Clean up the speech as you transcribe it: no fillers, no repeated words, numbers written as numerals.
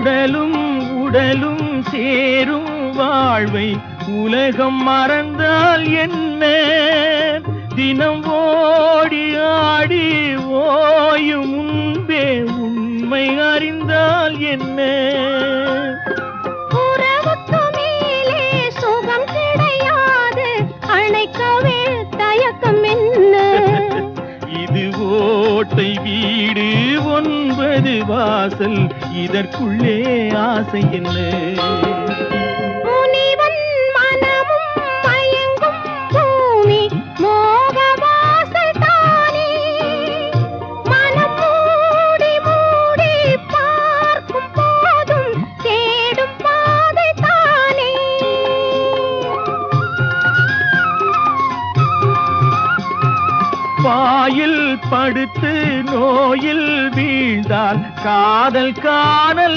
உடலும் உடலும் சேரும் வாழ்வை உலகம் மறந்தால் என்ன? தினம் ஓடி ஆடி ஓயும் முன்பே உண்மை அறிந்தால் என்ன? உறவுக்கு மேலே சுகம் கிடையாது, அணைக்கவே தயக்கம் என்ன? இது ஓட்டை வீடு 9 வாசல், இதற்குள்ளே ஆசை என்ன? முனிவன் மனமும் மயங்கும் பூமி மோக வாசல் தானே. மனம் மூடி மூடி பார்க்கும் போதும் தேடும் பாதை தானே. பாயில் படுத்து நோயில் வீழ்ந்தால் காதல் காணல்